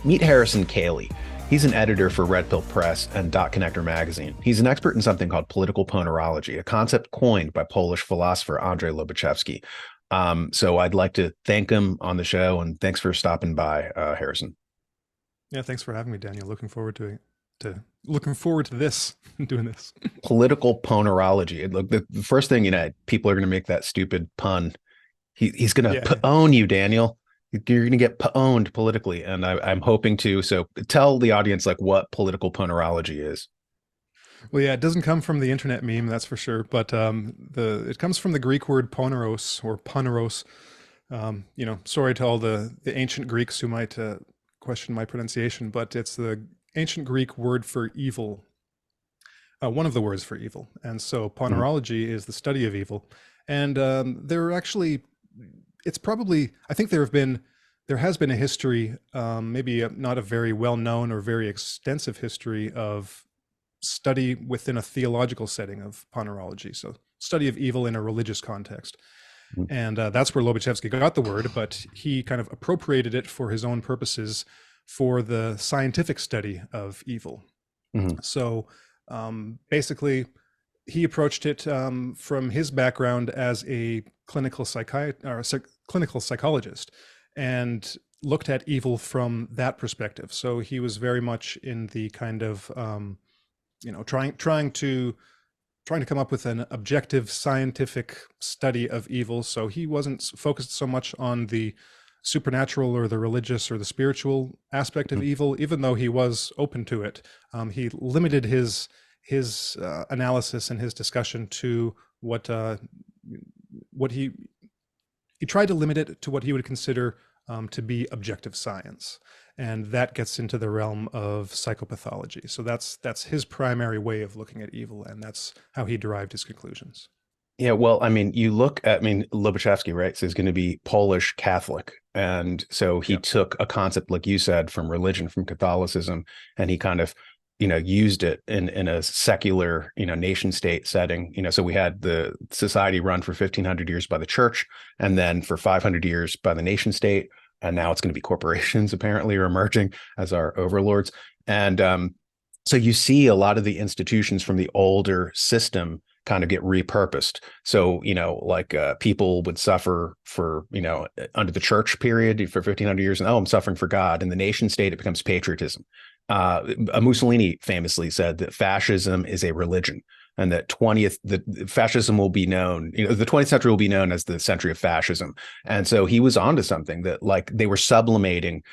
Meet Harrison Koehli. He's an editor for Red Pill Press and Dot Connector magazine. He's an expert in something called political ponerology, a concept coined by Polish philosopher Andrzej Lobachevsky. So I'd like to thank him on the show, and thanks for stopping by, Harrison. Yeah, thanks for having me, Daniel. Looking forward to this, doing this. Political ponerology. Look, the first thing, people are going to make that stupid pun. He's going Yeah. to own you, Daniel. You're going to get owned politically, and I'm hoping to. So tell the audience like what political ponerology is. Well, yeah, it doesn't come from the internet meme, that's for sure. But the it comes from the Greek word poneros or poneros. Sorry to all the ancient Greeks who might question my pronunciation, but it's the ancient Greek word for evil, one of the words for evil. And so Mhm. ponerology is the study of evil. And there are actually, it's probably, I think there has been a history, maybe not a very well known or very extensive history of study within a theological setting of ponerology. So study of evil in a religious context. And that's where Lobachevsky got the word, but he kind of appropriated it for his own purposes for the scientific study of evil. Mhm. So basically, he approached it from his background as a clinical psychologist, and looked at evil from that perspective. So he was very much in the kind of trying to come up with an objective scientific study of evil. So he wasn't focused so much on the supernatural or the religious or the spiritual aspect of Mhm. evil, even though he was open to it. He limited his analysis and his discussion to what he tried to limit it to what he would consider to be objective science, and that gets into the realm of psychopathology. So that's his primary way of looking at evil, and that's how he derived his conclusions. Yeah, well, I mean, you look at, I mean, Lobachevsky, right? So he's going to be Polish Catholic. And so he Yeah. took a concept, like you said, from religion, from Catholicism, and he kind of, used it in a secular, nation state setting. So we had the society run for 1500 years by the church, and then for 500 years by the nation state. And now it's going to be corporations apparently are emerging as our overlords. And so you see a lot of the institutions from the older system kind of get repurposed. So, like people would suffer for, under the church period for 1500 years, and I'm suffering for God. In the nation state, it becomes patriotism. Mussolini famously said that fascism is a religion, and that the fascism will be known, the 20th century will be known as the century of fascism. And so he was onto something, that like they were sublimating,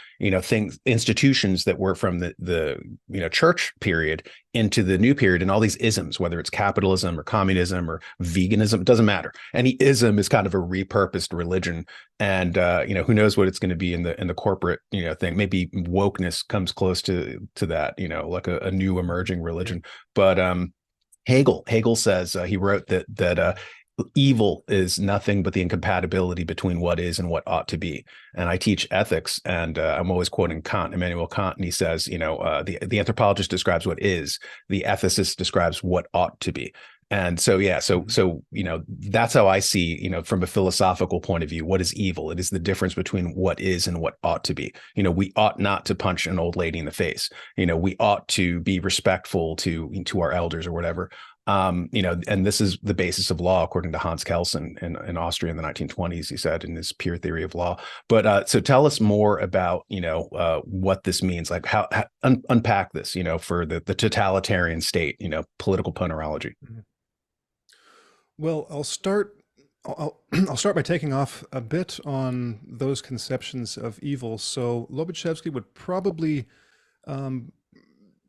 things, institutions that were from the church period into the new period, and all these isms, whether it's capitalism or communism or veganism, it doesn't matter. Any ism is kind of a repurposed religion. And who knows what it's going to be in the corporate thing. Maybe wokeness comes close to that, like a new emerging Yeah. religion. But Hegel says, he wrote that evil is nothing but the incompatibility between what is and what ought to be. And I teach ethics, and I'm always quoting Immanuel Kant, and he says, the anthropologist describes what is, the ethicist describes what ought to be. And so, yeah, Mhm. that's how I see, from a philosophical point of view, what is evil? It is the difference between what is and what ought to be. We ought not to punch an old lady in the face. We ought to be respectful to our elders or whatever. And this is the basis of law, according to Hans Kelsen in Austria in the 1920s, he said, in his pure theory of law. But so tell us more about, what this means, like how unpack this, for the totalitarian state, political ponerology. Mhm. Well, I'll start by taking off a bit on those conceptions of evil. So Lobachevsky would um,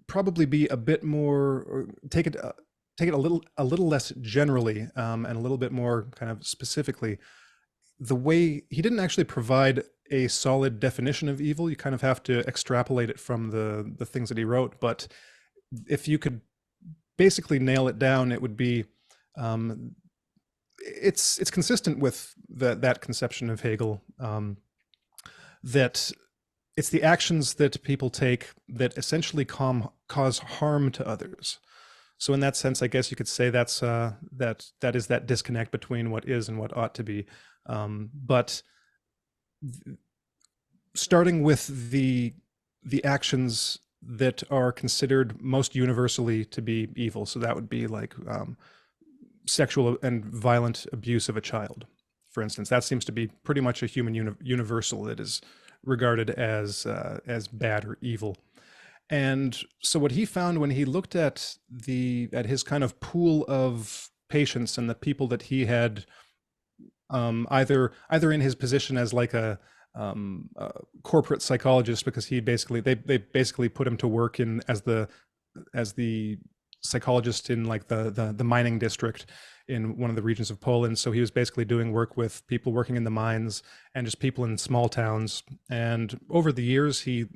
probably be a bit more, or take it a little less generally, and a little bit more kind of specifically. The way he didn't actually provide a solid definition of evil, you kind of have to extrapolate it from the things that he wrote. But if you could basically nail it down, it would be um, it's consistent with that conception of Hegel, that it's the actions that people take that essentially cause harm to others. So in that sense, I guess you could say that is that disconnect between what is and what ought to be. But starting with the actions that are considered most universally to be evil. So that would be like sexual and violent abuse of a child, for instance. That seems to be pretty much a human universal that is regarded as bad or evil. And so what he found when he looked at his kind of pool of patients and the people that he had either in his position as like a corporate psychologist, because they basically put him to work in as the psychologist in like the mining district in one of the regions of Poland. So he was basically doing work with people working in the mines and just people in small towns. And over the years, he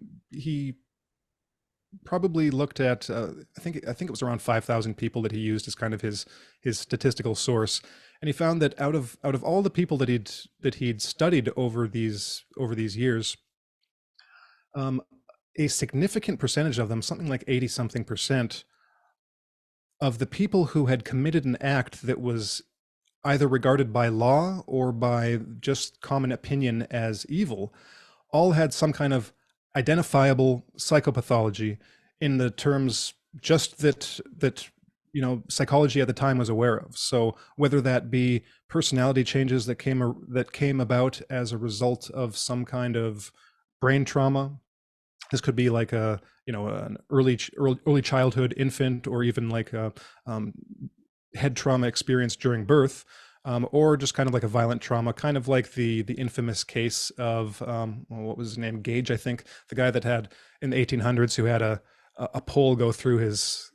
probably looked at I think it was around 5,000 people that he used as kind of his statistical source, and he found that out of all the people that he'd studied over these years, um, a significant percentage of them, something like 80 something percent of the people who had committed an act that was either regarded by law or by just common opinion as evil, all had some kind of identifiable psychopathology in the terms just that psychology at the time was aware of. So whether that be personality changes that came about as a result of some kind of brain trauma. This could be like an early childhood infant, or even like a um, head trauma experience during birth, or just kind of like a violent trauma, kind of like the infamous case of what was his name, Gage, I think, the guy that had in the 1800s who had a pole go through his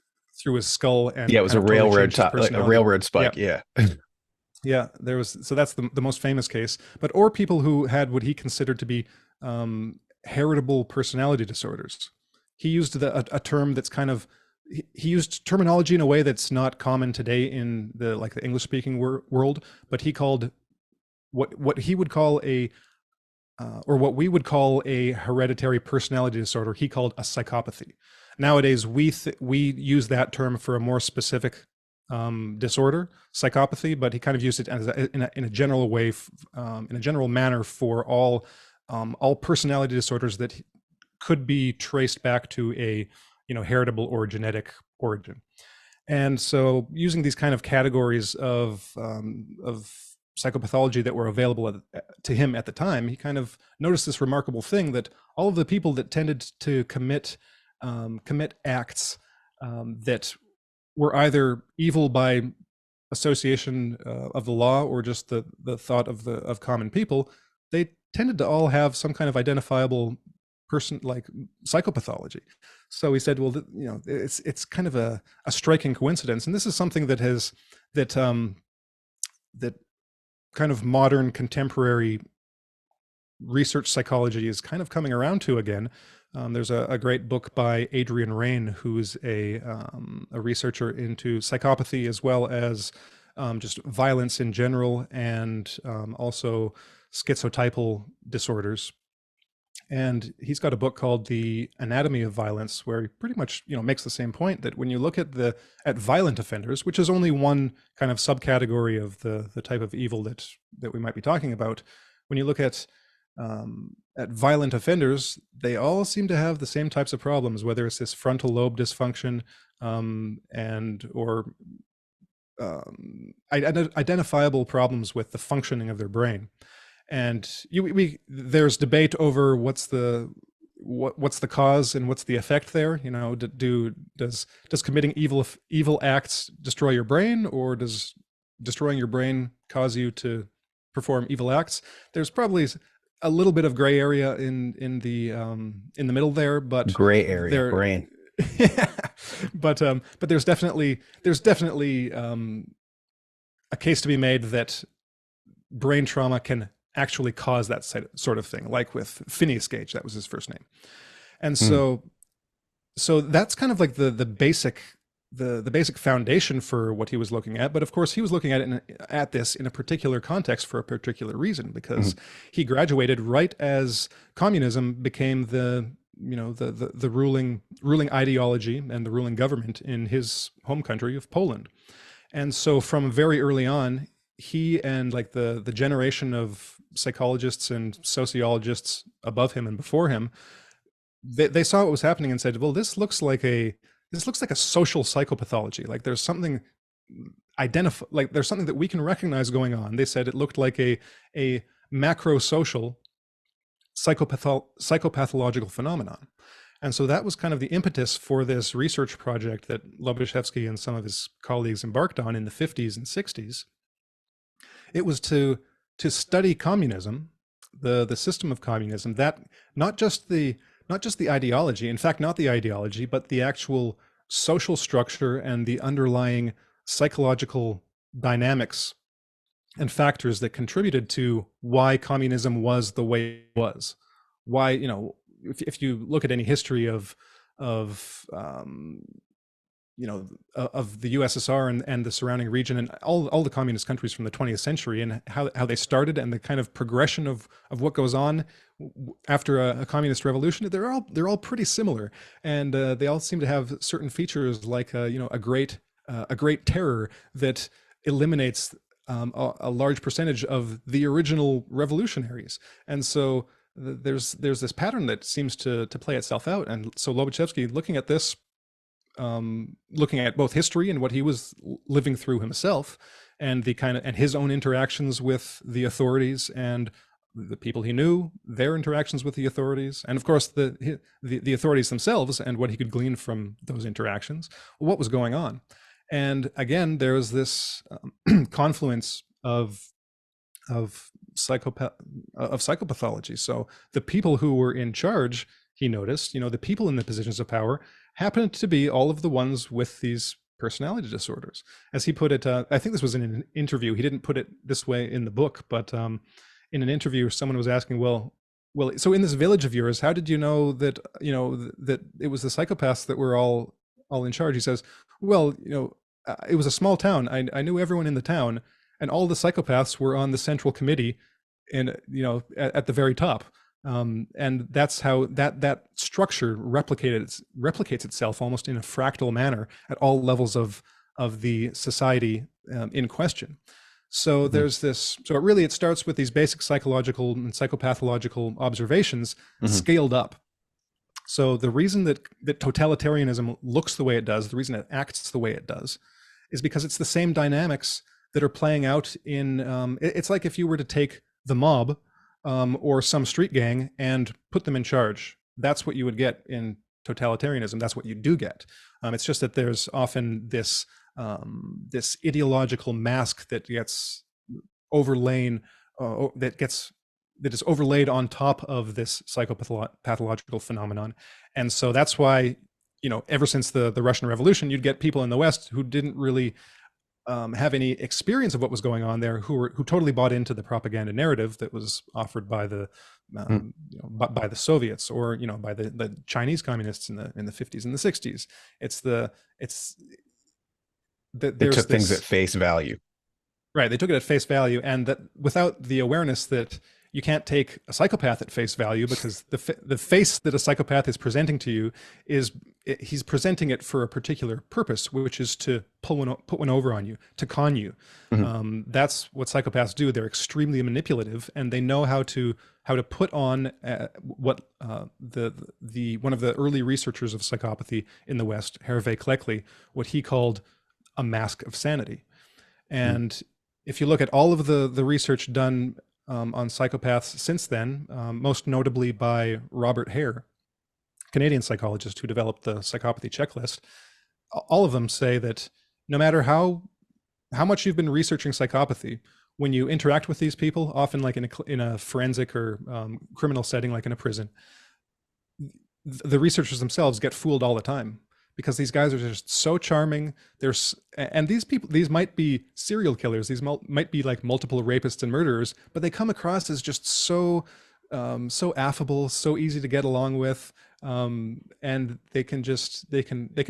skull Yeah, and it was kind a of totally railroad changed his top, like a personality. railroad Yeah, spike. Yeah. yeah, there was. So that's the most famous case. But or people who had what he considered to be heritable personality disorders. He used a term that's kind of he used terminology in a way that's not common today in the English speaking world. But he called what he would call or what we would call a hereditary personality disorder. He called a psychopathy. Nowadays, we use that term for a more specific disorder, psychopathy, but he kind of used it as in a general way, in a general manner for all personality disorders that could be traced back to a heritable or genetic origin. And so, using these kind of categories of psychopathology that were available to him at the time, he kind of noticed this remarkable thing that all of the people that tended to commit acts that were either evil by association of the law or just the thought of common people, they tended to all have some kind of identifiable person like psychopathology. So he said, well, it's kind of a striking coincidence, and this is something that that kind of modern contemporary research psychology is kind of coming around to again. There's a great book by Adrian Raine, who's a researcher into psychopathy as well as just violence in general, and also schizotypal disorders. And he's got a book called The Anatomy of Violence, where he pretty much makes the same point, that when you look at violent offenders, which is only one kind of subcategory of the type of evil that we might be talking about, when you look at violent offenders, they all seem to have the same types of problems, whether it's this frontal lobe dysfunction and or identifiable problems with the functioning of their brain. And there's debate over what's the cause and what's the effect there. Does committing evil acts destroy your brain, or does destroying your brain cause you to perform evil acts? There's probably a little bit of gray area in the middle there, but Gray area, there, brain. but there's definitely a case to be made that brain trauma can actually cause that sort of thing, like with Phineas Gage. That was his first name. And Mm. so that's kind of like the basic foundation for what he was looking at. But of course, he was looking at this in a particular context for a particular reason, because he graduated right as communism became the ruling ideology and the ruling government in his home country of Poland. And so from very early on, he and like the generation of psychologists and sociologists above him and before him they saw what was happening and said, well, this looks like a social psychopathology. Like there's something identify, like there's something that we can recognize going on. They said it looked like a macro social psychopathological phenomenon. And so that was kind of the impetus for this research project that Lobachevsky and some of his colleagues embarked on in the 50s and 60s. It was to study communism, the system of communism, that not just the ideology, in fact, not the ideology, but the actual social structure and the underlying psychological dynamics and factors that contributed to why communism was the way it was. Why, if you look at any history of of the USSR and the surrounding region and all the communist countries from the 20th century, and how they started and the kind of progression of what goes on after a communist revolution, they're all pretty similar, and they all seem to have certain features like a great terror that eliminates a large percentage of the original revolutionaries. And so there's this pattern that seems to play itself out. And so Lobachevsky, looking at this, looking at both history and what he was living through himself, and and his own interactions with the authorities and the people he knew, their interactions with the authorities, and of course the authorities themselves and what he could glean from those interactions, what was going on. And again, there was this confluence of psychopathology. So the people who were in charge, he noticed, the people in the positions of power happened to be all of the ones with these personality disorders. As he put it, I think this was in an interview. He didn't put it this way in the book, but in an interview, someone was asking, well, so in this village of yours, how did you know that that it was the psychopaths that were all in charge? He says, well, it was a small town. I knew everyone in the town, and all the psychopaths were on the central committee, and at the very top. And that's how that structure replicates itself almost in a fractal manner at all levels of the society in question. So there's this. So it starts with these basic psychological and psychopathological observations scaled up. So the reason that totalitarianism looks the way it does, the reason it acts the way it does, is because it's the same dynamics that are playing out in. It's like if you were to take the mob or some street gang and put them in charge. That's what you would get in totalitarianism. That's what you do get. It's just that there's often this ideological mask that gets overlain, that is overlaid on top of this psychopathological phenomenon. And so that's why, ever since the Russian Revolution, you'd get people in the West who didn't really have any experience of what was going on there, who totally bought into the propaganda narrative that was offered by the by the Soviets, or by the Chinese communists in the 50s and the 60s. They took things at face value. Right, they took it at face value, and that without the awareness that you can't take a psychopath at face value, because the face that a psychopath is presenting to you he's presenting it for a particular purpose, which is to put one over on you, to con you. That's what psychopaths do. They're extremely manipulative, and they know how to put on what the one of the early researchers of psychopathy in the West, Hervé Koehli, what he called a mask of sanity. And if you look at all of the research done on psychopaths since then, most notably by Robert Hare, Canadian psychologist who developed the psychopathy checklist, all of them say that no matter how much you've been researching psychopathy, when you interact with these people, often like in a forensic or criminal setting, like in a prison, the researchers themselves get fooled all the time, because these guys are just so charming. And these might be serial killers. These might be like multiple rapists and murderers, but they come across as just so affable, so easy to get along with. And they can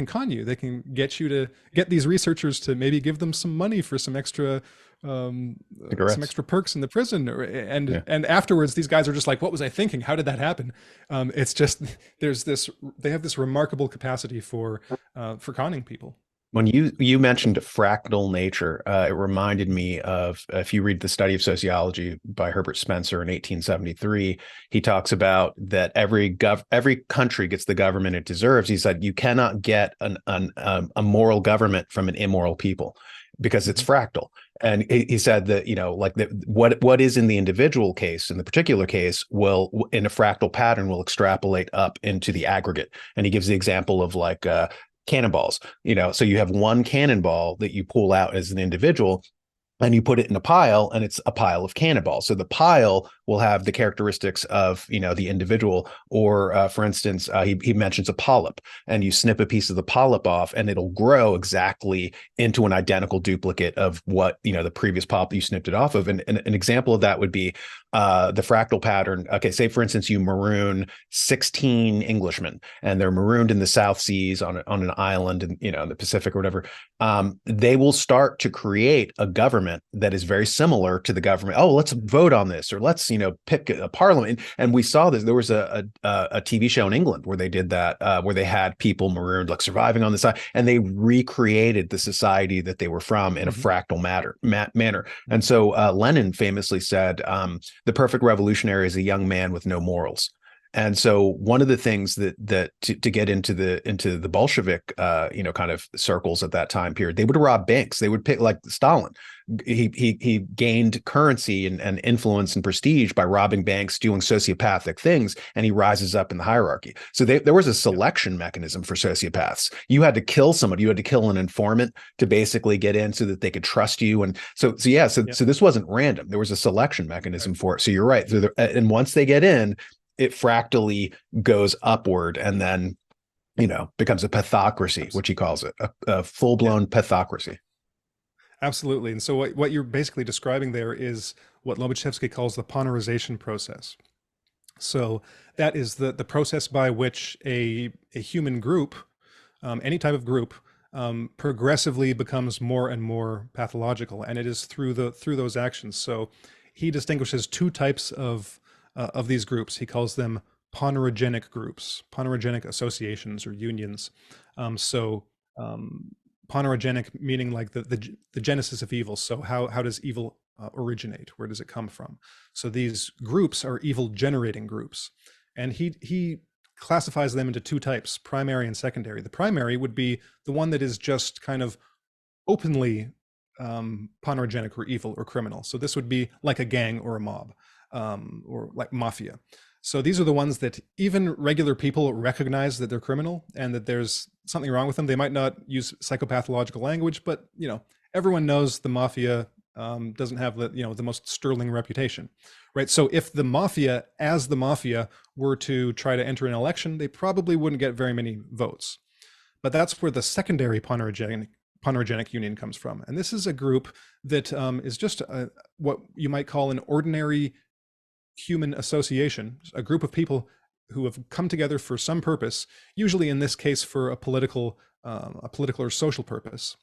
con you. They can get these researchers to maybe give them some money for some extra perks in the prison, and afterwards these guys are just like, what was I thinking? How did that happen? It's just they have this remarkable capacity for conning people. When you mentioned fractal nature, it reminded me of if you read The Study of Sociology by Herbert Spencer in 1873, he talks about that every country gets the government it deserves. He said you cannot get a moral government from an immoral people because it's Mhm. fractal. And he said that, like what is in the individual case, in the particular case, will in a fractal pattern will extrapolate up into the aggregate. And he gives the example of like cannonballs, so you have one cannonball that you pull out as an individual and you put it in a pile, and it's a pile of cannonballs. So the pile will have the characteristics of the individual. Or for instance, he mentions a polyp, and you snip a piece of the polyp off and it'll grow exactly into an identical duplicate of what the previous polyp you snipped it off of. And an example of that would be the fractal pattern. Okay, say for instance you maroon 16 Englishmen, and they're marooned in the South Seas on an island in the Pacific or whatever. They will start to create a government that is very similar to the government. Oh, let's vote on this, or let's pick a parliament. And we saw this. There was a TV show in England where they did that, where they had people marooned, like surviving on the side, and they recreated the society that they were from in a Mhm. fractal manner. And so Lenin famously said, "The perfect revolutionary is a young man with no morals." And so one of the things that to get into the Bolshevik kind of circles at that time period, they would rob banks. They would pick, like Stalin. He gained currency and influence and prestige by robbing banks, doing sociopathic things, and he rises up in the hierarchy. So there was a Yep. selection mechanism for sociopaths. You had to kill somebody. You had to kill an informant to basically get in so that they could trust you. And so yeah, so Yep. so this wasn't random. There was a selection Right. mechanism for it. So you're right. And once they get in, it fractally goes upward and then becomes a pathocracy, Abs- which he calls it, a Yeah. full-blown pathocracy. Absolutely. And so what you're basically describing there is what Lobachevsky calls the ponerization process. So that is the process by which a human group, any type of group, progressively becomes more and more pathological, and it is through those actions. So he distinguishes two types of these groups. He calls them ponerogenic groups, ponerogenic associations or unions. So ponerogenic meaning like the genesis of evil. So how does evil originate? Where does it come from? So these groups are evil generating groups, and he classifies them into two types: primary and secondary. The primary would be the one that is just kind of openly ponerogenic or evil or criminal. So this would be like a gang or a mob, or like mafia. So these are the ones that even regular people recognize that they're criminal and that there's something wrong with them. They might not use psychopathological language, but everyone knows the mafia doesn't have the most sterling reputation, right? So if the mafia, as the mafia, were to try to enter an election, they probably wouldn't get very many votes. But that's where the secondary ponerogenic union comes from, and this is a group that is just what you might call an ordinary human association, a group of people who have come together for some purpose, usually in this case for a political or social purpose,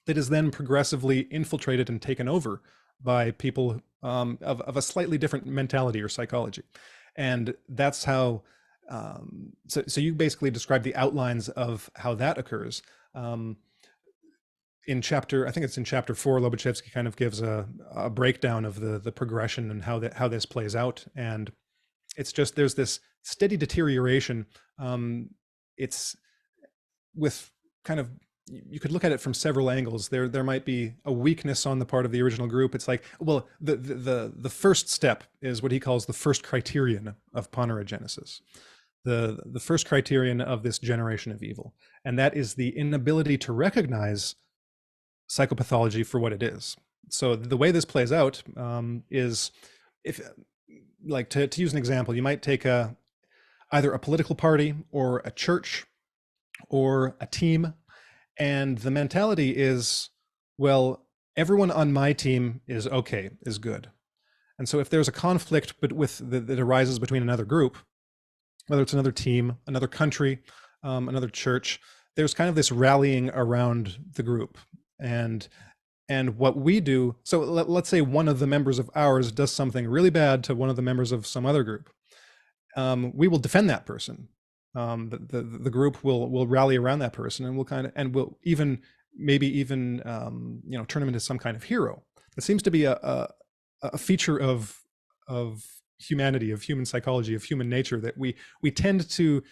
that is then progressively infiltrated and taken over by people of a slightly different mentality or psychology. And that's how, so you basically describe the outlines of how that occurs. Um, I think it's in chapter 4, Lobachevsky kind of gives a breakdown of the progression and how this plays out. And it's just, there's this steady deterioration. It's with kind of, you could look at it from several angles. There might be a weakness on the part of the original group. It's like, well, the first step is what he calls the first criterion of ponerogenesis, the first criterion of this generation of evil, and that is the inability to recognize psychopathology for what it is. So the way this plays out is, if like to use an example, you might take either a political party or a church or a team, and the mentality is, well, everyone on my team is okay, is good. And so if there's a conflict but that arises between another group, whether it's another team, another country, another church, there's kind of this rallying around the group. And what we do, so let's say one of the members of ours does something really bad to one of the members of some other group. We will defend that person. The group will rally around that person, and will will even maybe even turn him into some kind of hero. It seems to be a feature of humanity, of human psychology, of human nature, that we tend to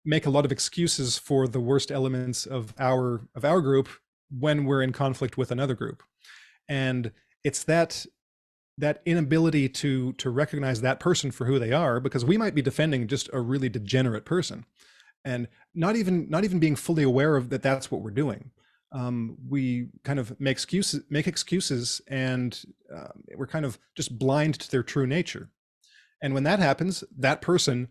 make a lot of excuses for the worst elements of our group when we're in conflict with another group. And it's that inability to recognize that person for who they are, because we might be defending just a really degenerate person, and not even being fully aware of that that's what we're doing. We kind of make excuses, and we're kind of just blind to their true nature. And when that happens, a person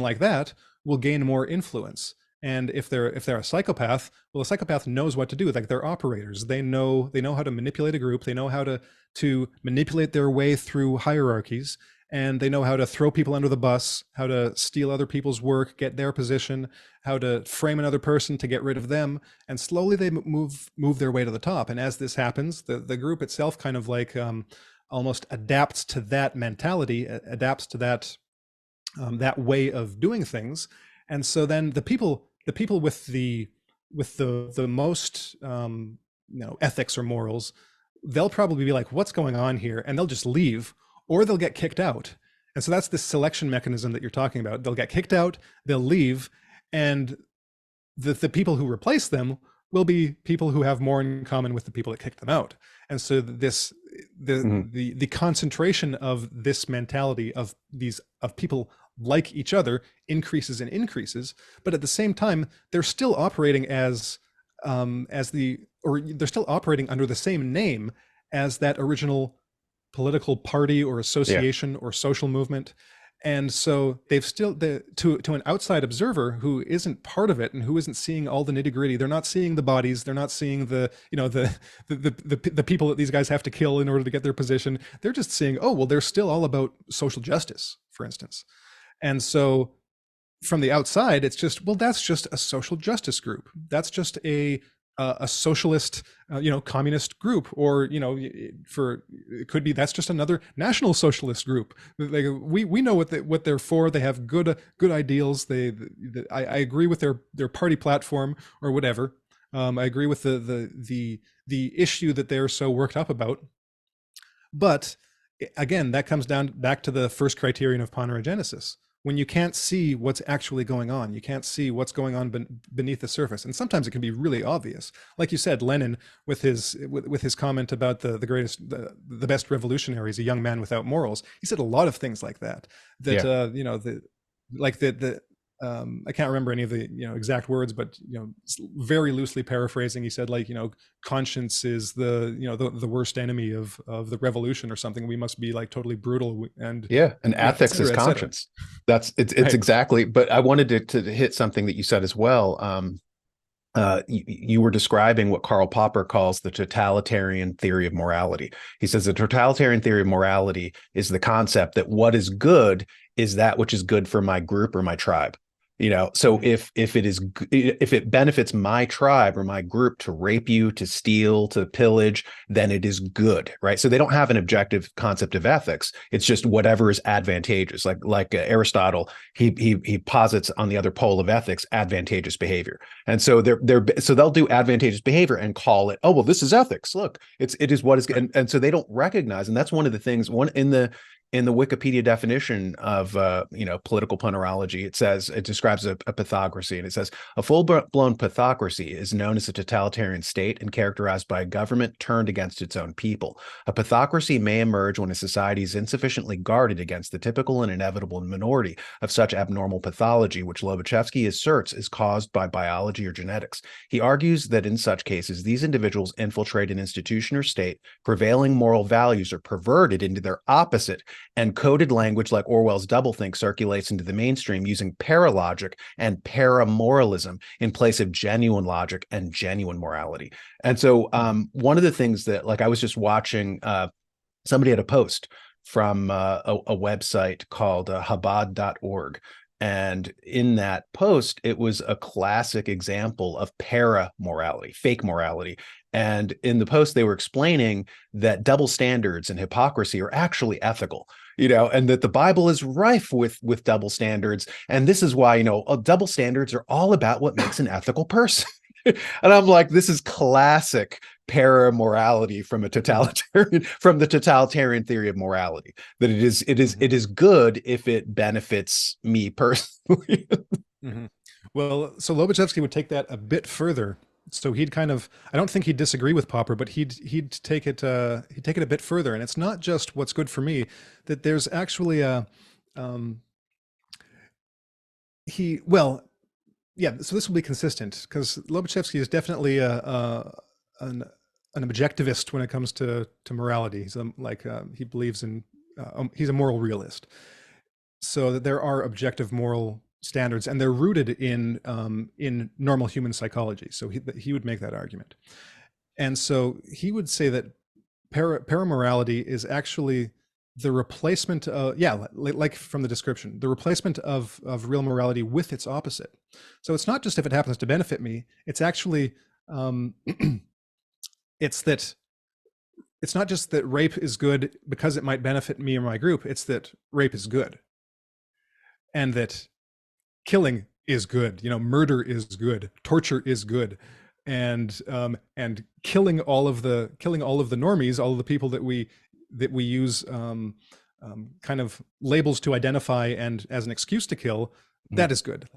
like that, will gain more influence. And if they're a psychopath, well, a psychopath knows what to do. Like, they're operators. They know how to manipulate a group. They know how to manipulate their way through hierarchies, and they know how to throw people under the bus, how to steal other people's work, get their position, how to frame another person to get rid of them, and slowly they move their way to the top. And as this happens, the group itself kind of like almost adapts to that mentality, adapts to that way of doing things. And so then the people with the most ethics or morals, they'll probably be like, what's going on here? And they'll just leave, or they'll get kicked out. And so that's this selection mechanism that you're talking about. They'll get kicked out, they'll leave, and the people who replace them will be people who have more in common with the people that kicked them out. And so the concentration of this mentality of people like each other increases and increases. But at the same time, they're still operating they're still operating under the same name as that original political party or Yeah. association or social movement. And so they've still, to an outside observer who isn't part of it and who isn't seeing all the nitty gritty, they're not seeing the bodies, they're not seeing the people that these guys have to kill in order to get their position. They're just seeing, oh, well, they're still all about social justice, for instance. And so from the outside, it's just, well, that's just a social justice group. That's just a socialist, communist group, or it could be that's just another national socialist group. Like, we know what they're for. They have good ideals. I agree with their party platform or whatever. I agree with the issue that they're so worked up about. But again, that comes down back to the first criterion of ponerogenesis. When you can't see what's actually going on, you can't see what's going on beneath the surface. And sometimes it can be really obvious. Like you said, Lenin, with his comment about the best revolutionary is a young man without morals. He said a lot of things like that. I can't remember any of the exact words, but very loosely paraphrasing, he said, like, conscience is the worst enemy of the revolution or something. We must be like totally brutal, and ethics is conscience. It's right. Exactly. But I wanted to hit something that you said as well. You were describing what Karl Popper calls the totalitarian theory of morality. He says the totalitarian theory of morality is the concept that what is good is that which is good for my group or my tribe. So if it benefits my tribe or my group to rape you, to steal, to pillage, then it is good, right? So they don't have an objective concept of ethics. It's just whatever is advantageous. Like Aristotle, he posits on the other pole of ethics advantageous behavior, and so they'll do advantageous behavior and call it, oh well, this is ethics. Look, it is what is good, and so they don't recognize, and that's one of the things. In the Wikipedia definition of political ponerology, it describes a pathocracy, and it says a full-blown pathocracy is known as a totalitarian state and characterized by a government turned against its own people. A pathocracy may emerge when a society is insufficiently guarded against the typical and inevitable minority of such abnormal pathology, which Lobachevsky asserts is caused by biology or genetics. He argues that in such cases, these individuals infiltrate an institution or state, prevailing moral values are perverted into their opposite, and coded language like Orwell's doublethink circulates into the mainstream using paralogic and paramoralism in place of genuine logic and genuine morality. And so one of the things that, like, I was just watching, somebody had a post from a website called Chabad.org. And in that post, it was a classic example of paramorality, fake morality. And in the post, they were explaining that double standards and hypocrisy are actually ethical. and that the Bible is rife with double standards. And this is why, double standards are all about what makes an ethical person. And I'm like, this is classic paramorality from a Mhm. totalitarian, from the totalitarian theory of morality, that Mhm. it is good if it benefits me personally. Mhm. Well, so Lobachevsky would take that a bit further. So he'd kind of, I don't think he'd disagree with Popper, but he'd take it a bit further. And it's not just what's good for me, that there's actually a, um, well, yeah. So this will be consistent because Lobachevsky is definitely an, an objectivist when it comes to morality. He's he believes in, he's a moral realist. So that there are objective moral standards, and they're rooted in normal human psychology. So he would make that argument, and so he would say that paramorality is actually the replacement of, yeah, like from the description, the replacement of real morality with its opposite. So it's not just if it happens to benefit me, it's actually um, it's that it's not just that rape is good because it might benefit me or my group, it's that rape is good, and that killing is good, murder is good, torture is good, and killing all of the normies, all of the people that we use kind of labels to identify and as an excuse to kill, that is good.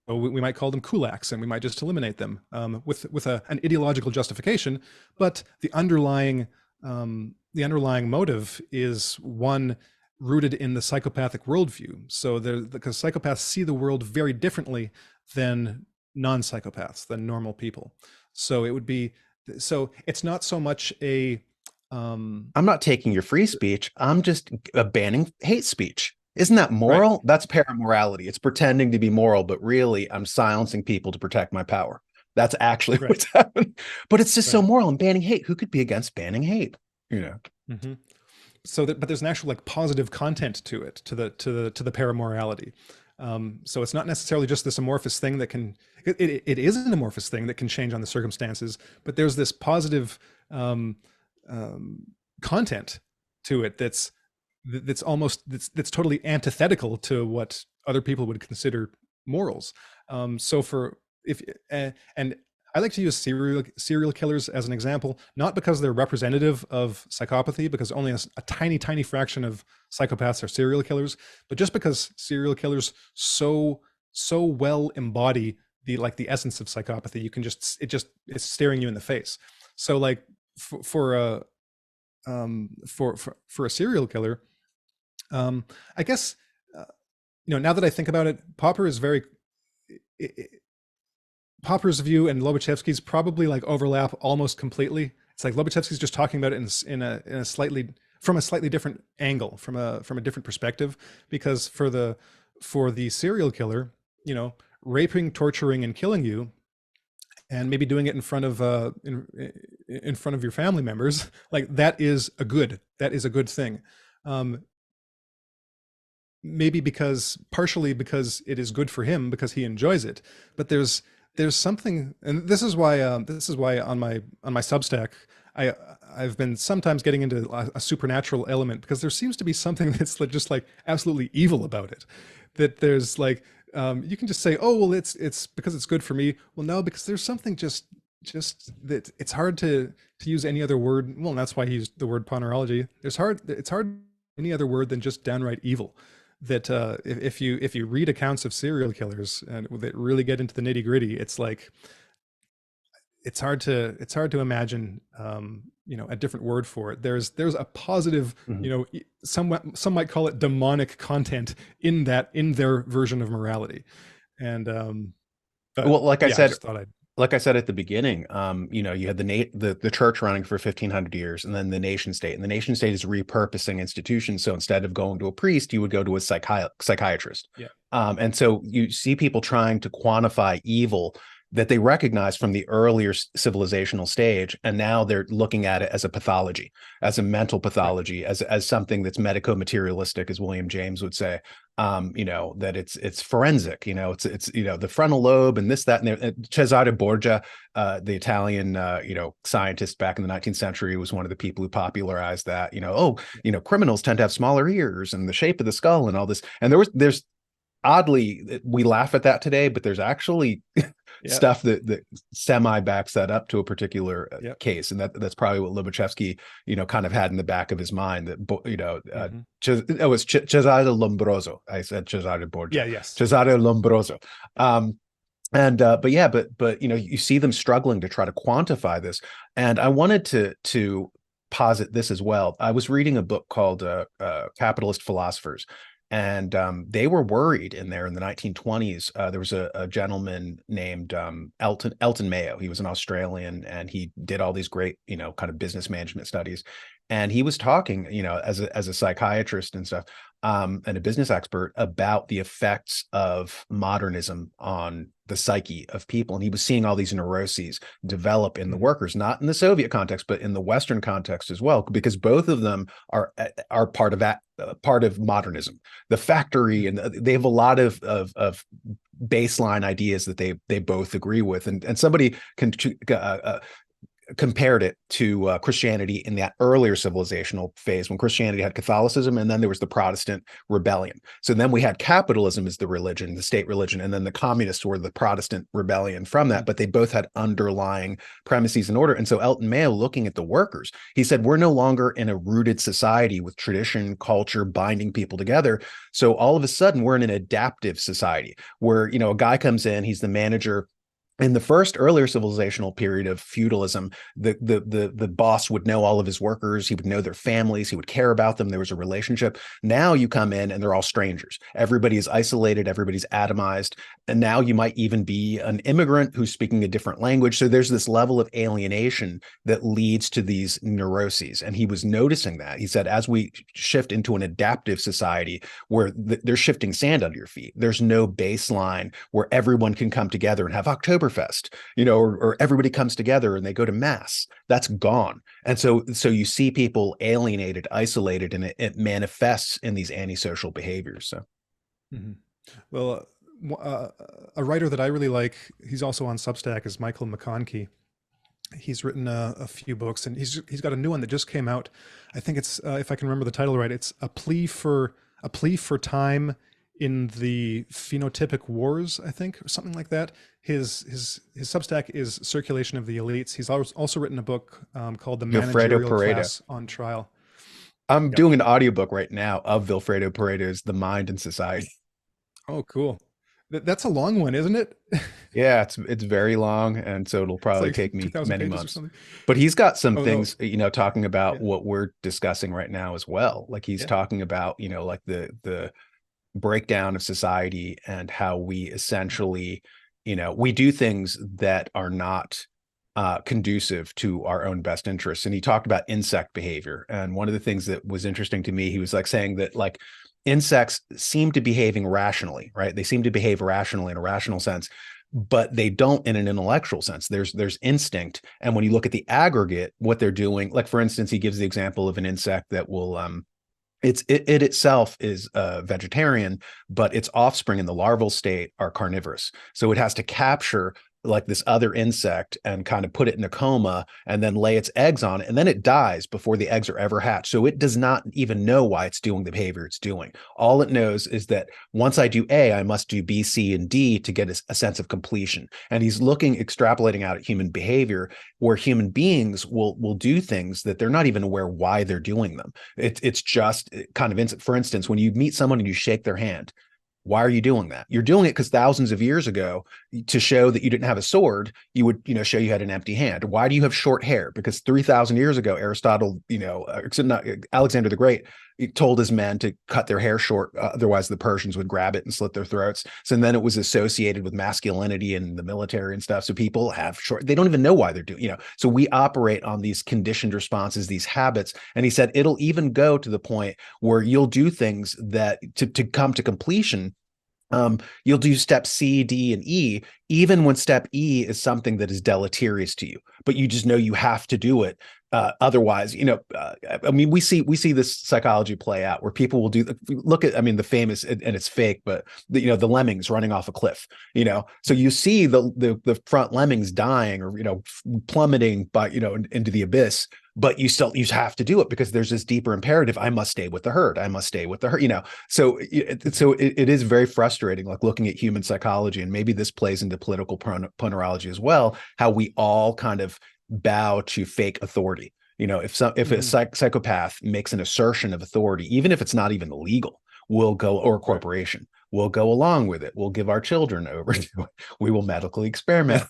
So we might call them kulaks, and we might just eliminate them with an ideological justification, but the underlying motive is one rooted in the psychopathic worldview. So because psychopaths see the world very differently than non-psychopaths, than normal people. So it's not so much a I'm not taking your free speech. I'm just banning hate speech. Isn't that right, moral? That's paramorality. It's pretending to be moral, but really I'm silencing people to protect my power. That's actually right, what's happening. But it's just so right. moral. I'm banning hate. Who could be against banning hate? Hmm. But there's an actual like positive content to it, to the paramorality. So it's not necessarily just this amorphous thing that can, it is an amorphous thing that can change on the circumstances, but there's this positive um, um, content to it that's totally antithetical to what other people would consider morals. So for if and I like to use serial killers as an example, not because they're representative of psychopathy, because only a tiny fraction of psychopaths are serial killers, but just because serial killers so well embody the essence of psychopathy, you can it's staring you in the face. So like for a for a serial killer, I guess now that I think about it, I Popper's view and Lobachevsky's probably like overlap almost completely. It's like Lobachevsky's just talking about it in a slightly from a slightly different angle, from a different perspective. Because for the serial killer, raping, torturing, and killing you, and maybe doing it in front of your family members, like that is a good thing. Um, Maybe partially because it is good for him because he enjoys it, but there's something, and this is why on my Substack I I've been sometimes getting into a supernatural element, because there seems to be something that's just like absolutely evil about it, that there's like you can just say, oh well, it's because it's good for me. Well, no, because there's something just that it's hard to use any other word. Well, and that's why he used the word ponerology. It's hard any other word than just downright evil. That if you read accounts of serial killers and that really get into the nitty gritty, it's like it's hard to imagine a different word for it. There's a positive, Mhm. some might call it demonic content in their version of morality. And but Well, like I yeah, I said, just thought I'd at the beginning, you had the church running for 1500 years, and then the nation state, and the nation state is repurposing institutions. So instead of going to a priest, you would go to a psychiatrist. yeah. And so you see people trying to quantify evil, that they recognize from the earlier civilizational stage, and now they're looking at it as a pathology, as a mental Right. pathology, as something that's medico-materialistic, as William James would say. That it's forensic. It's the frontal lobe and this, that, and Cesare Borgia, the Italian scientist back in the 19th century, was one of the people who popularized that. Criminals tend to have smaller ears and the shape of the skull and all this. And there's oddly, we laugh at that today, but there's actually Yeah. stuff that semi backs that up to a particular Yep. case, and that's probably what Lobachevsky kind of had in the back of his mind, that Hmm. it was Cesare Lombroso. I said Cesare Borgia. Yeah. Yes. Cesare Lombroso. But you see them struggling to try to quantify this, and I wanted to posit this as well. I was reading a book called Capitalist Philosophers, and they were worried in there in the 1920s. There was a gentleman named Elton Mayo. He was an Australian, and he did all these great, kind of business management studies. And he was talking, as a psychiatrist and stuff, and a business expert, about the effects of modernism on the psyche of people. And he was seeing all these neuroses develop in the Hmm. workers, not in the Soviet context, but in the Western context as well, because both of them are part of that, part of modernism. The factory, and they have a lot of baseline ideas that they both agree with, and somebody can compared it to Christianity in that earlier civilizational phase, when Christianity had Catholicism, and then there was the Protestant rebellion. So then we had capitalism as the religion, the state religion, and then the communists were the Protestant rebellion from that, but they both had underlying premises and order. And so Elton Mayo, looking at the workers, he said, we're no longer in a rooted society with tradition, culture, binding people together. So all of a sudden, we're in an adaptive society where, a guy comes in, he's the manager. In the first earlier civilizational period of feudalism, the boss would know all of his workers. He would know their families. He would care about them. There was a relationship. Now you come in and they're all strangers. Everybody is isolated. Everybody's atomized. And now you might even be an immigrant who's speaking a different language. So there's this level of alienation that leads to these neuroses. And he was noticing that. He said, as we shift into an adaptive society where they're shifting sand under your feet, there's no baseline where everyone can come together and have Oktoberfest, or everybody comes together and they go to mass. That's gone. And so you see people alienated, isolated, and it manifests in these antisocial behaviors. So, Hmm. Well, a writer that I really like, he's also on Substack, is Michael McConkie. He's written a few books, and he's got a new one that just came out. I think it's, if I can remember the title right, it's a plea for time in the phenotypic wars, I think, or something like that. His Substack is Circulation of the Elites. He's also written a book called The Vilfredo Managerial Pareto. Class on Trial. I'm Yep. doing an audiobook right now of Vilfredo Pareto's The Mind and Society. Oh, cool. That's a long one, isn't it? Yeah, it's very long, and so it'll It's probably like take two me thousand many pages or months. something. But he's got some Oh no. things, talking about Yeah. what we're discussing right now as well. Like he's Yeah. talking about, like the breakdown of society, and how we essentially, we do things that are not conducive to our own best interests. And he talked about insect behavior. And one of the things that was interesting to me, he was like saying that, like, insects seem to behaving rationally, right? They seem to behave rationally in a rational sense, but they don't in an intellectual sense. There's instinct. And when you look at the aggregate, what they're doing, like for instance, he gives the example of an insect that will it itself is vegetarian, but its offspring in the larval state are carnivorous. So it has to capture like this other insect and kind of put it in a coma and then lay its eggs on it. And then it dies before the eggs are ever hatched. So it does not even know why it's doing the behavior it's doing. All it knows is that once I do A, I must do B, C, and D to get a sense of completion. And he's extrapolating out at human behavior, where human beings will do things that they're not even aware why they're doing them. It's just kind of, for instance, when you meet someone and you shake their hand, why are you doing that? You're doing it because thousands of years ago, to show that you didn't have a sword, you would, show you had an empty hand. Why do you have short hair? Because 3,000 years ago, Aristotle, Alexander the Great, he told his men to cut their hair short. Otherwise, the Persians would grab it and slit their throats. So then it was associated with masculinity in the military and stuff. So people have short, they don't even know why they're doing, So we operate on these conditioned responses, these habits. And he said, it'll even go to the point where you'll do things that to come to completion You'll do step C, D, and E, even when step E is something that is deleterious to you, but you just know you have to do it. Otherwise, I mean, we see this psychology play out where people will look at, I mean, the famous, and it's fake, but the lemmings running off a cliff. So you see the front lemmings dying, or plummeting by into the abyss, but you have to do it because there's this deeper imperative. I must stay with the herd. I must stay with the herd. So it is very frustrating, like looking at human psychology, and maybe this plays into political ponerology as well, how we all kind of bow to fake authority. If a Hmm. psychopath makes an assertion of authority, even if it's not even illegal, we'll go, or a Right. corporation, we'll go along with it. We'll give our children over to it. We will medically experiment.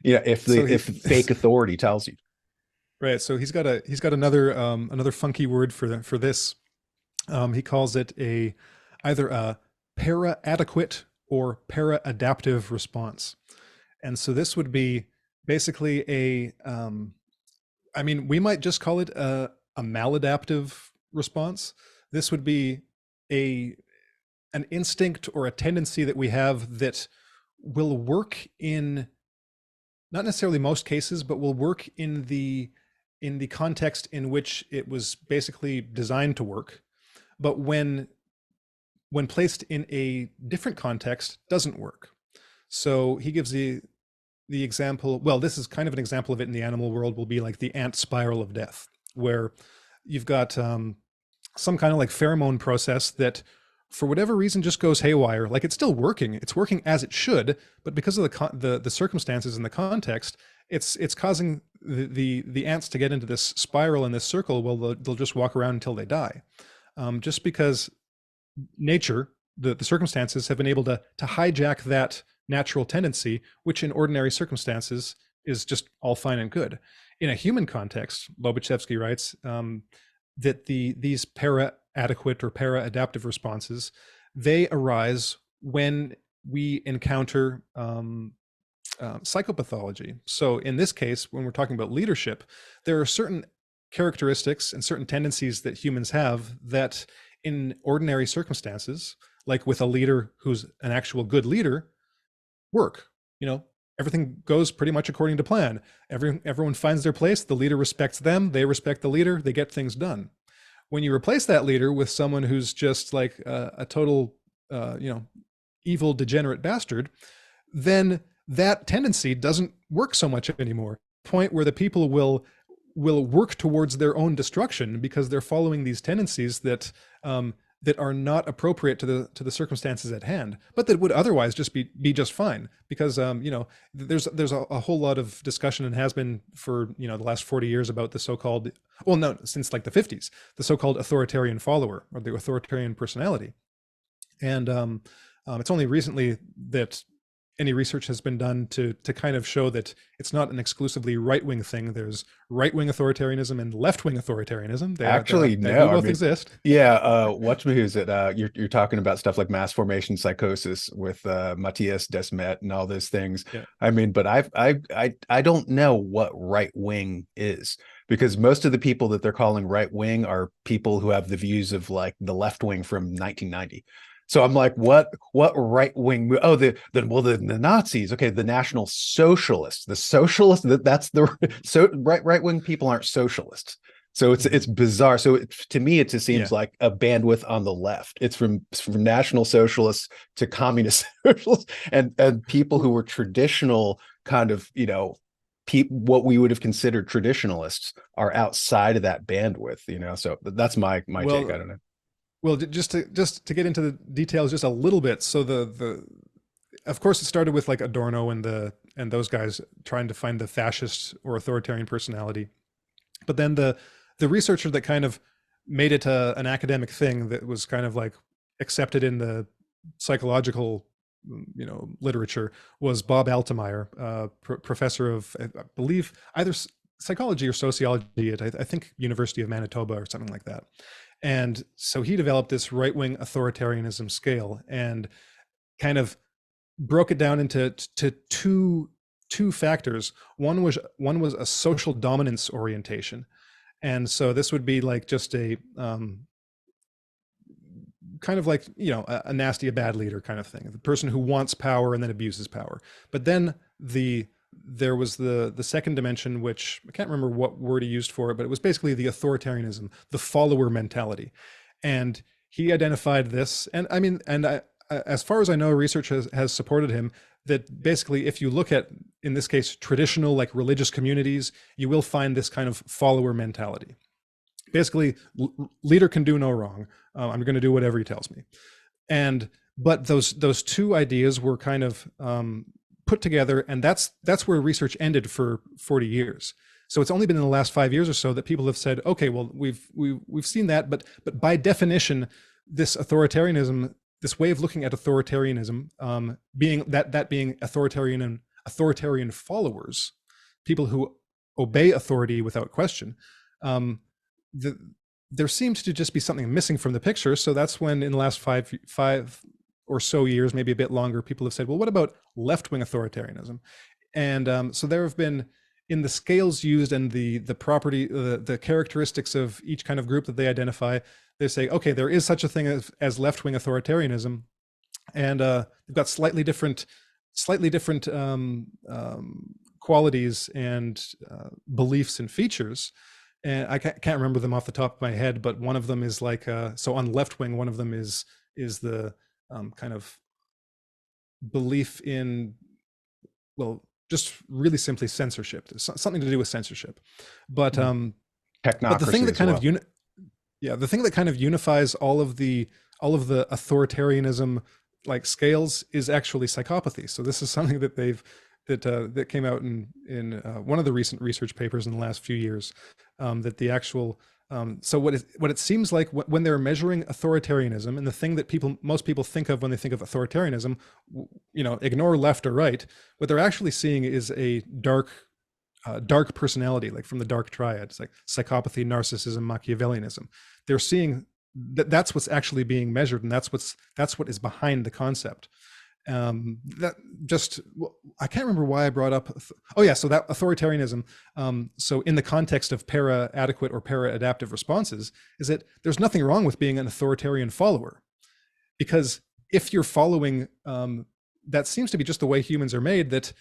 If So if fake authority tells you. right. So he's got another funky word for this. He calls it either a para-adequate or para-adaptive response. And so this would be basically I mean, we might just call it a maladaptive response. This would be a an instinct or a tendency that we have that will work in not necessarily most cases, but will work in the context in which it was basically designed to work. But when placed in a different context, doesn't work. So he gives the example. Well, this is kind of an example of it in the animal world. Will be like the ant spiral of death, where you've got some kind of like pheromone process that for whatever reason just goes haywire. Like it's still working, it's working as it should, but because of the circumstances and the context, it's causing the ants to get into this spiral and this circle. Well, they'll just walk around until they die, just because nature, the circumstances have been able to hijack that natural tendency, which in ordinary circumstances is just all fine and good. In a human context, Lobachevsky writes, that these para-adequate or para-adaptive responses, they arise when we encounter psychopathology. So in this case, when we're talking about leadership, there are certain characteristics and certain tendencies that humans have that in ordinary circumstances, like with a leader who's an actual good leader, work. Everything goes pretty much according to plan. Everyone finds their place. The leader respects them. They respect the leader. They get things done. When you replace that leader with someone who's just like a total, evil, degenerate bastard, then that tendency doesn't work so much anymore. Point where the people will work towards their own destruction because they're following these tendencies that are not appropriate to the circumstances at hand, but that would otherwise just be just fine. Because there's a whole lot of discussion, and has been for the last 40 years, about the so-called, well, no, since like the 50s, the so-called authoritarian follower or the authoritarian personality. And it's only recently that any research has been done to kind of show that it's not an exclusively right-wing thing. There's right-wing authoritarianism and left-wing authoritarianism. Actually, They do no. I both mean, exist. yeah. Who's it? You're talking about stuff like mass formation psychosis with Matthias Desmet and all those things. Yeah. I mean, but I don't know what right wing is, because most of the people that they're calling right wing are people who have the views of like the left wing from 1990. So I'm like, what right wing? Oh, the Nazis. Okay, the National Socialists, the socialists. That's the so right wing people aren't socialists. So it's Mhm. bizarre. So to me, it just seems Yeah. like a bandwidth on the left. It's from National Socialists to Communist Socialists, and people who were traditional kind of what we would have considered traditionalists are outside of that bandwidth. So that's my take. I Well, don't know. well, just to get into the details just a little bit. So the of course it started with like Adorno and those guys trying to find the fascist or authoritarian personality. But then the researcher that kind of made it an academic thing that was kind of like accepted in the psychological literature was Bob Altemeyer, professor of, I believe, either psychology or sociology at I think University of Manitoba or something like that. And so he developed this right-wing authoritarianism scale and kind of broke it down into two factors. One was a social dominance orientation, and so this would be like just a kind of like, a nasty, a bad leader kind of thing, the person who wants power and then abuses power. But then there was the second dimension, which I can't remember what word he used for it, but it was basically the authoritarianism, the follower mentality. And he identified this, and I mean, as far as I know, research has supported him, that basically if you look at, in this case, traditional like religious communities, you will find this kind of follower mentality. Basically, leader can do no wrong. I'm going to do whatever he tells me. And but those two ideas were kind of put together, and that's where research ended for 40 years. So it's only been in the last 5 years or so that people have said, okay, well, we've seen that, but by definition, this authoritarianism, this way of looking at authoritarianism, being authoritarian followers, people who obey authority without question, there seemed to just be something missing from the picture. So that's when, in the last five or so years, maybe a bit longer, people have said, well, what about left-wing authoritarianism? And so there have been, in the scales used and the property, the characteristics of each kind of group that they identify, they say, okay, there is such a thing as left-wing authoritarianism, and they've got slightly different qualities and beliefs and features. And I can't remember them off the top of my head, but one of them is like, so on left wing, one of them is the kind of belief in, well, just really simply censorship. There's something to do with censorship. But the thing that kind of the thing that kind of unifies all of the authoritarianism like scales is actually psychopathy. So this is something that that came out in one of the recent research papers in the last few years, that the actual so what it seems like when they're measuring authoritarianism, and the thing that most people think of when they think of authoritarianism, ignore left or right, what they're actually seeing is a dark personality, like from the dark triad. It's like psychopathy, narcissism, Machiavellianism. They're seeing that's what's actually being measured, and that's what is behind the concept. That just, I can't remember why I brought up. So that authoritarianism. So in the context of para-adequate or para-adaptive responses, is that there's nothing wrong with being an authoritarian follower, because if you're following, that seems to be just the way humans are made. That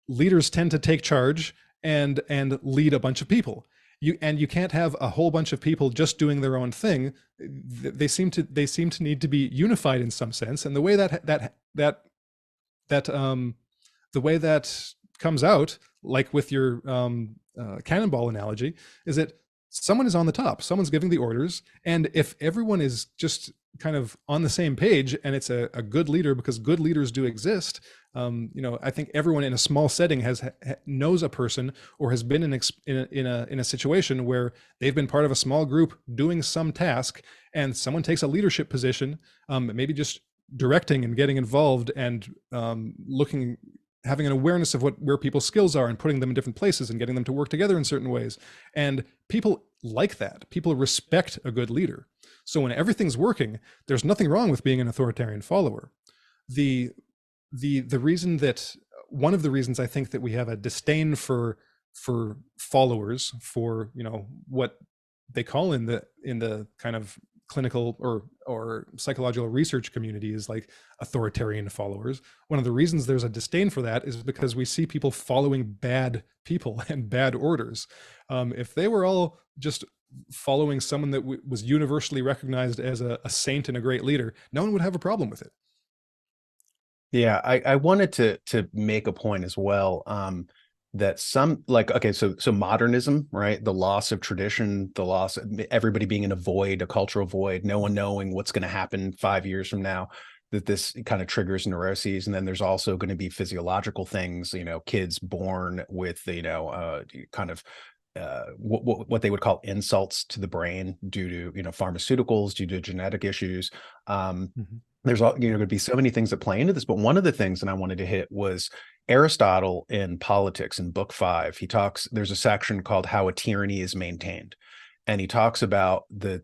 leaders tend to take charge and lead a bunch of people. You can't have a whole bunch of people just doing their own thing. They seem to need to be unified in some sense. And the way the way that comes out, like with your cannonball analogy, is that someone is on the top, someone's giving the orders, and if everyone is just kind of on the same page, and it's a good leader, because good leaders do exist. I think everyone in a small setting knows a person, or has been in a situation where they've been part of a small group doing some task, and someone takes a leadership position, maybe just directing and getting involved, and having an awareness of where people's skills are, and putting them in different places and getting them to work together in certain ways. And people like that. People respect a good leader. So when everything's working, there's nothing wrong with being an authoritarian follower. The reason that, one of the reasons I think that we have a disdain for followers, for what they call in the kind of clinical or psychological research community is like authoritarian followers. One of the reasons there's a disdain for that is because we see people following bad people and bad orders. If they were all just following someone that was universally recognized as a saint and a great leader, no one would have a problem with it. Yeah, I wanted to make a point as well, that some, like, okay, so modernism, right? The loss of tradition, the loss of everybody being in a cultural void, no one knowing what's going to happen 5 years from now, that this kind of triggers neuroses. And then there's also going to be physiological things, kids born with, kind of what they would call insults to the brain due to, pharmaceuticals, due to genetic issues. There's going to be so many things that play into this, but one of the things that I wanted to hit was Aristotle in Politics in Book 5. There's a section called How a Tyranny is Maintained. And he talks about the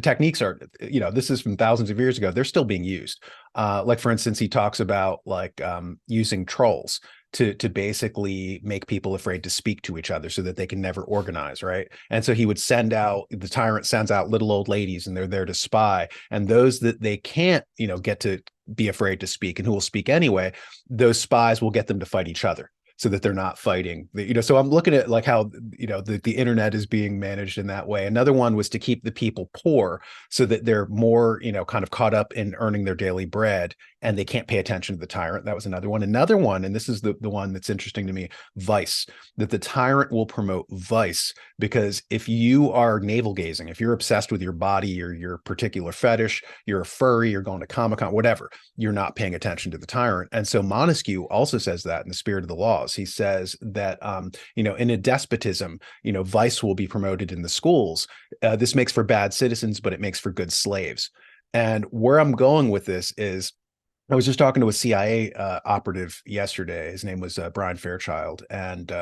techniques are, this is from thousands of years ago. They're still being used. Like, for instance, he talks about using trolls. to basically make people afraid to speak to each other so that they can never organize, right? And so he would send out, the tyrant sends out little old ladies, and they're there to spy, and those that they can't, get to be afraid to speak and who will speak anyway, those spies will get them to fight each other so that they're not fighting. So I'm looking at like how, the internet is being managed in that way. Another one was to keep the people poor so that they're more, kind of caught up in earning their daily bread and they can't pay attention to the tyrant. That was another one. Another one, and this is the one that's interesting to me, vice, that the tyrant will promote vice, because if you are navel gazing, if you're obsessed with your body or your particular fetish, you're a furry, you're going to Comic-Con, whatever, you're not paying attention to the tyrant. And so Montesquieu also says that in the Spirit of the Laws. He says that, in a despotism, vice will be promoted in the schools. This makes for bad citizens, but it makes for good slaves. And where I'm going with this is, I was just talking to a CIA operative yesterday. His name was Brian Fairchild, and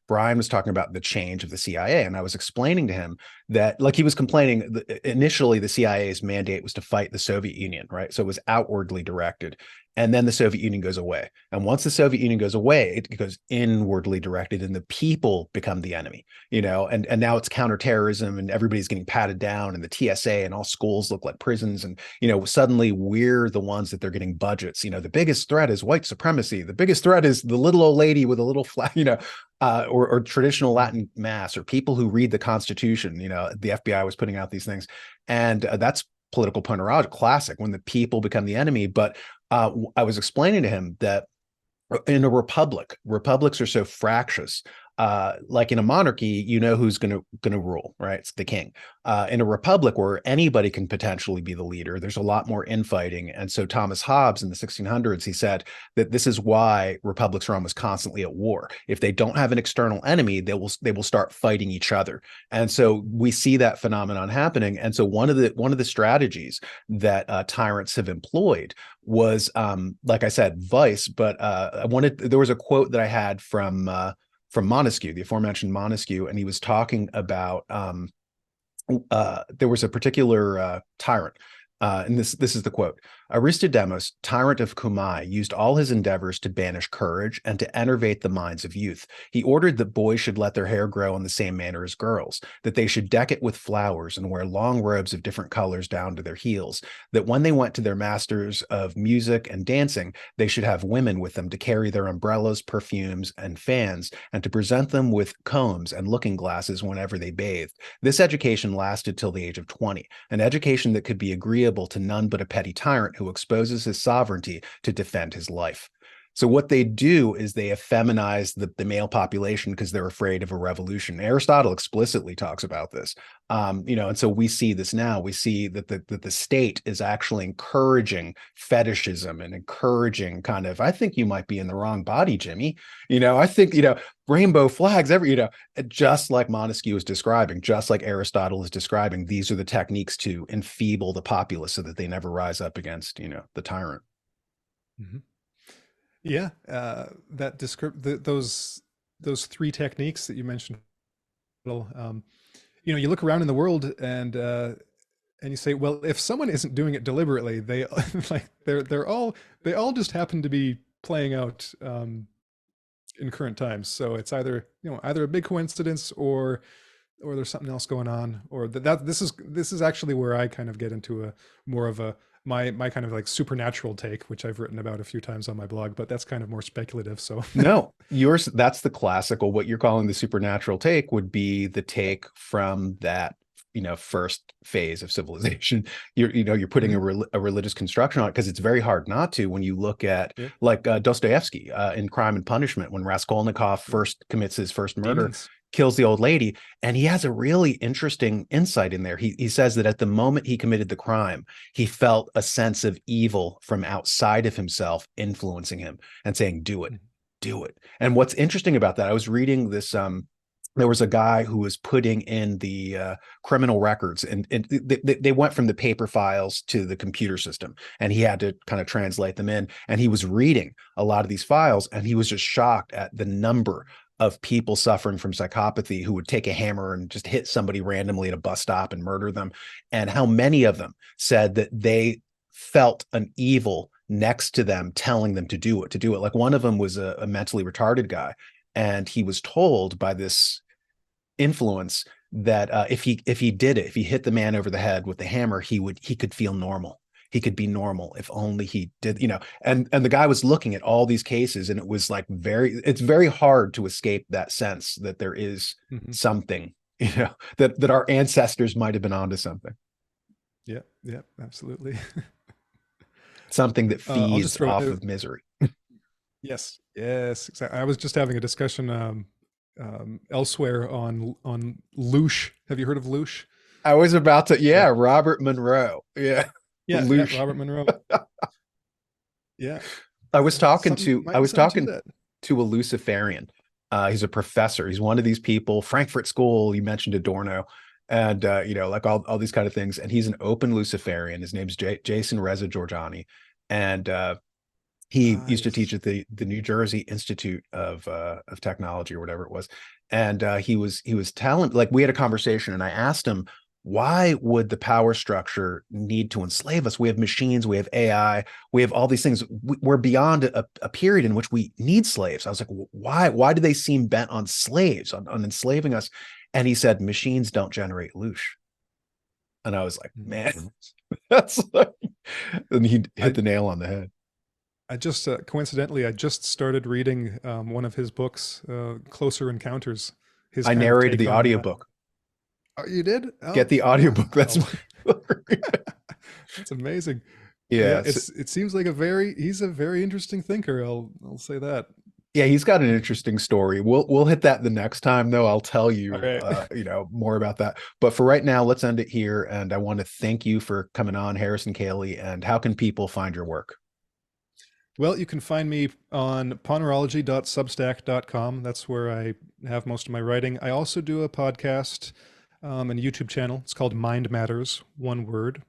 Brian was talking about the change of the CIA, and I was explaining to him that, like, he was complaining, initially the CIA's mandate was to fight the Soviet Union, right? So it was outwardly directed, and then the Soviet Union goes away. And once the Soviet Union goes away, it goes inwardly directed, and the people become the enemy, and now it's counterterrorism, and everybody's getting patted down, and the TSA and all schools look like prisons, and suddenly we're the ones that they're getting budgets. The biggest threat is white supremacy. The biggest threat is the little old lady with a little flag, or traditional Latin mass, or people who read the Constitution. The FBI was putting out these things, and that's political ponerology, classic, when the people become the enemy. But I was explaining to him that in a republic, republics are so fractious. Like in a monarchy, who's going to rule, right? It's the king. In a republic where anybody can potentially be the leader, there's a lot more infighting. And so Thomas Hobbes in the 1600s, he said that this is why republics are almost constantly at war. If they don't have an external enemy, they will start fighting each other. And so we see that phenomenon happening. And so one of the strategies that tyrants have employed was, like I said, vice. But there was a quote that I had from Montesquieu, the aforementioned Montesquieu, and he was talking about there was a particular tyrant, and this is the quote: Aristodemos, tyrant of Cumae, used all his endeavors to banish courage and to enervate the minds of youth. He ordered that boys should let their hair grow in the same manner as girls, that they should deck it with flowers and wear long robes of different colors down to their heels, that when they went to their masters of music and dancing, they should have women with them to carry their umbrellas, perfumes, and fans, and to present them with combs and looking glasses whenever they bathed. This education lasted till the age of 20, an education that could be agreeable to none but a petty tyrant who exposes his sovereignty to defend his life. So what they do is they effeminize the male population because they're afraid of a revolution. Aristotle explicitly talks about this, and so we see this now. We see that the state is actually encouraging fetishism and encouraging kind of, I think you might be in the wrong body, Jimmy. I think, rainbow flags, just like Montesquieu is describing, just like Aristotle is describing, these are the techniques to enfeeble the populace so that they never rise up against, the tyrant. Mm-hmm. Yeah, those three techniques that you mentioned. Well, you look around in the world and you say, well, if someone isn't doing it deliberately, they like they all just happen to be playing out in current times. So it's either a big coincidence or there's something else going on, or this is actually where I kind of get into a more of a my kind of like supernatural take, which I've written about a few times on my blog, but that's kind of more speculative. So no, that's the classical, what you're calling the supernatural take would be the take from that, first phase of civilization. You're putting mm-hmm. a religious construction on it, because it's very hard not to when you look at like Dostoevsky in Crime and Punishment, when Raskolnikov first commits his first murder. Demons. Kills the old lady, and he has a really interesting insight in there. He says that at the moment he committed the crime, he felt a sense of evil from outside of himself influencing him and saying, do it. And what's interesting about that, I was reading this, there was a guy who was putting in the criminal records, and they went from the paper files to the computer system, and he had to kind of translate them in, and he was reading a lot of these files, and he was just shocked at the number of people suffering from psychopathy who would take a hammer and just hit somebody randomly at a bus stop and murder them, and how many of them said that they felt an evil next to them telling them to do it. Like one of them was a mentally retarded guy, and he was told by this influence that if he hit the man over the head with the hammer, he could feel normal. He could be normal if only he did, and the guy was looking at all these cases, and it was like it's very hard to escape that sense that there is Mhm. something, that our ancestors might have been onto something, Yeah, yeah, absolutely. something that I'll just feeds throw off of misery. yes, yes, exactly. I was just having a discussion elsewhere on Loosh. Have you heard of Loosh? I was about to, Uh, yeah, Robert Monroe. Yeah. yeah, yeah, Lush. Robert Monroe. Yeah, I was talking something to I might be was something to talking that. to a Luciferian. He's a professor. He's one of these people, Frankfurt School, you mentioned Adorno, and like all these kind of things. And he's an open Luciferian. His name's Jason Reza Giorgiani. And he Ah, used to teach yes. at the New Jersey Institute of Technology or whatever it was. And he was telling, like, we had a conversation, and I asked him, why would the power structure need to enslave us? We have machines, we have AI, we have all these things. We're beyond a period in which we need slaves. I was like, why do they seem bent on slaves, on enslaving us? And he said, machines don't generate loosh. And I was like, Mhm. man, that's like, and he hit I the nail on the head. I just coincidentally I just started reading one of his books, Closer Encounters. His I kind of narrated take the on. audiobook. Oh, you did? Get Oh, the audiobook. That's wow. my That's amazing. Yeah, yeah. it seems like he's a very interesting thinker. I'll say that. Yeah, he's got an interesting story. We'll hit that the next time though. I'll tell All you right. more about that. But for right now, let's end it here. And I want to thank you for coming on, Harrison Koehli. And how can people find your work? Well, you can find me on ponerology.substack.com. That's where I have most of my writing. I also do a podcast and a YouTube channel. It's called Mind Matters, one word.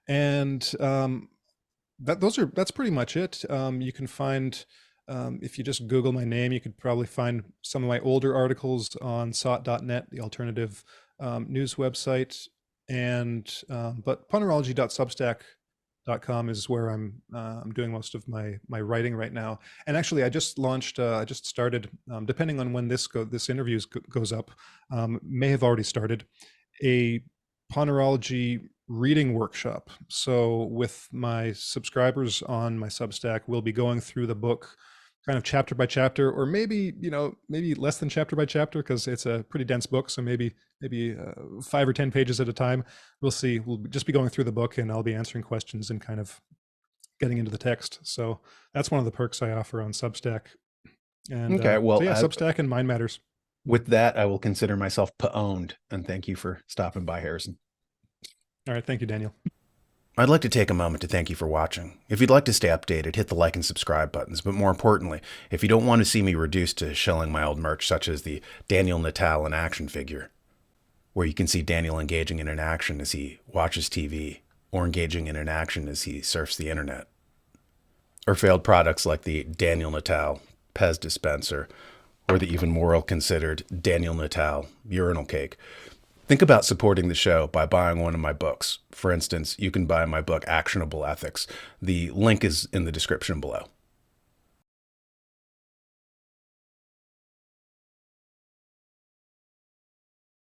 And that's pretty much it. You can find if you just Google my name, you could probably find some of my older articles on sot.net, the alternative news website. And but ponerology.substack.com is where I'm doing most of my writing right now. And actually, I just started, depending on when this interview goes up, may have already started a Ponerology reading workshop. So with my subscribers on my Substack, we'll be going through the book kind of chapter by chapter, or maybe, maybe less than chapter by chapter, because it's a pretty dense book. So maybe 5 or 10 pages at a time. We'll see. We'll just be going through the book, and I'll be answering questions and kind of getting into the text. So that's one of the perks I offer on Substack. And Okay, so well, yeah, Substack and Mind Matters. with that, I will consider myself owned. And thank you for stopping by, Harrison. All right. Thank you, Daniel. I'd like to take a moment to thank you for watching. If you'd like to stay updated, hit the like and subscribe buttons. But more importantly, if you don't want to see me reduced to shilling my old merch, such as the Daniel Natal in action figure, where you can see Daniel engaging in an action as he watches TV, or engaging in an action as he surfs the internet, or failed products like the Daniel Natal Pez dispenser, or the even more ill-considered Daniel Natal urinal cake, think about supporting the show by buying one of my books. For instance, you can buy my book, Actionable Ethics. The link is in the description below.